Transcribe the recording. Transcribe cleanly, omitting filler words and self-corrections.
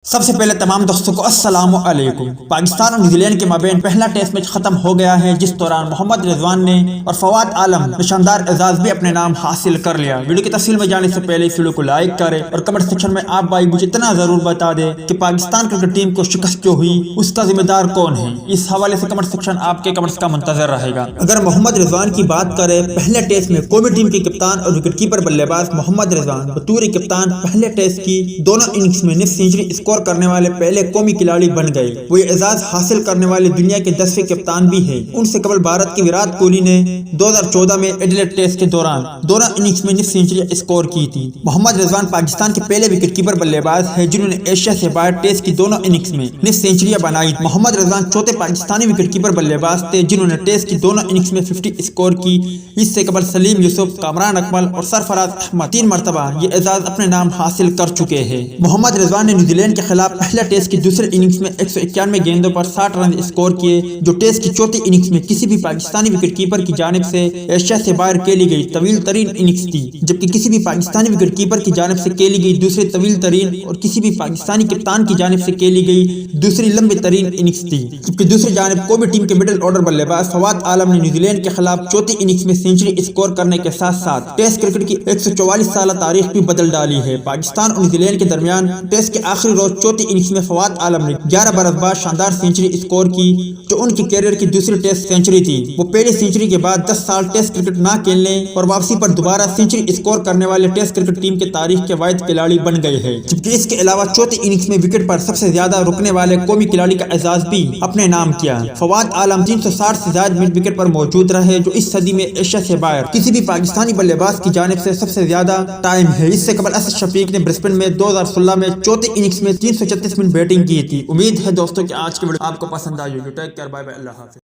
سب سے پہلے تمام دوستوں کو السلام علیکم۔ پاکستان اور نیوزی لینڈ کے مابین پہلا ٹیسٹ میچ ختم ہو گیا ہے، جس دوران محمد رضوان نے اور فواد عالم نے شاندار اعزاز بھی اپنے نام حاصل کر لیا۔ ویڈیو کی تفصیل میں جانے سے پہلے اس ویڈیو کو لائک کریں اور کمنٹ سیکشن میں آپ بھائی مجھے اتنا ضرور بتا دیں کہ پاکستان کرکٹ ٹیم کو شکست جو ہوئی اس کا ذمہ دار کون ہے۔ اس حوالے سے کمنٹ سیکشن آپ کے کمنٹس کا منتظر رہے گا۔ اگر محمد رضوان کی بات کریں، پہلے ٹیسٹ میں قومی ٹیم کے کپتان اور وکٹ کیپر بلے باز محمد رضوان بطور کپتان پہلے ٹیسٹ کی دونوں اننگز میں نصف سینچری اسکور کرنے والے پہلے قومی کھلاڑی بن گئے۔ وہ یہ اعزاز حاصل کرنے والے دنیا کے 10ویں کپتان بھی ہیں۔ ان سے قبل بھارت کے وراٹ کوہلی نے 2014 میں ایڈیلیڈ ٹیسٹ کے دوران دونوں اننگز میں نصف سینچری اسکور کی تھی۔ محمد رضوان پاکستان کے پہلے وکٹ کیپر بلے باز ہیں جنہوں نے ایشیا سے باہر ٹیسٹ کی دونوں اننگز میں نصف سینچریاں بنائی۔ محمد رضوان چوتھے پاکستانی وکٹ کیپر بلے باز تھے جنہوں نے ٹیسٹ کی دونوں اننگز میں 50 اسکور کی۔ اس سے قبل سلیم یوسف، کامران اکمل اور سرفراز احمد 3 مرتبہ یہ اعزاز اپنے نام حاصل کر چکے ہیں۔ محمد رضوان نے نیوزی لینڈ کے خلاف پہلے ٹیسٹ کی دوسرے اننگز میں 191 گیندوں پر 60 رن اسکور کیے، جو ٹیسٹ کی چوتھی اننگز میں کسی بھی پاکستانی وکٹ کیپر کی جانب سے ایشیا سے باہر کھیلی گئی طویل ترین اننگز تھی، جبکہ کسی بھی پاکستانی وکٹ کیپر کی جانب سے کھیلی گئی دوسری طویل ترین اور کسی بھی پاکستانی کپتان کی جانب سے کھیلی گئی دوسری لمبی ترین اننگز تھی۔ جبکہ دوسری جانب قومی ٹیم کے مڈل آرڈر بلے باز فواد عالم نے نیوزی لینڈ کے خلاف چوتھی اننگز میں سینچری اسکور کرنے کے ساتھ ساتھ ٹیسٹ کرکٹ کی 144 سالہ تاریخ بھی بدل ڈالی ہے۔ پاکستان اور نیوزی لینڈ کے درمیان ٹیسٹ کے آخری روز چوتھی اننگز میں فواد عالم نے 11 برس بعد شاندار سینچری اسکور کی، جو ان کی کیریئر کی دوسری ٹیسٹ سینچری تھی۔ وہ پہلی سینچری کے بعد 10 سال ٹیسٹ کرکٹ نہ کھیلنے اور واپسی پر دوبارہ سینچری اسکور کرنے والے ٹیسٹ کرکٹ ٹیم کے تاریخ کے واحد کھلاڑی بن گئے ہیں۔ جبکہ اس کے علاوہ چوتھی اننگز میں وکٹ پر سب سے زیادہ رکنے والے قومی کھلاڑی کا اعزاز بھی اپنے نام کیا۔ فواد عالم 360 سے زائد منٹ وکٹ پر موجود رہے، جو اس صدی میں ایشیا سے باہر کسی بھی پاکستانی بلے باز کی جانب سے سب سے زیادہ ٹائم ہے۔ اس سے قبل اسد شفیق نے برسبن میں 2016 میں چوتھی اننگز میں 336 منٹ بیٹنگ کی تھی۔ امید ہے دوستوں کہ آج کی ویڈیو آپ کو پسند آئی ہوگی۔ ٹیک کیئر، بائے بائے، اللہ حافظ۔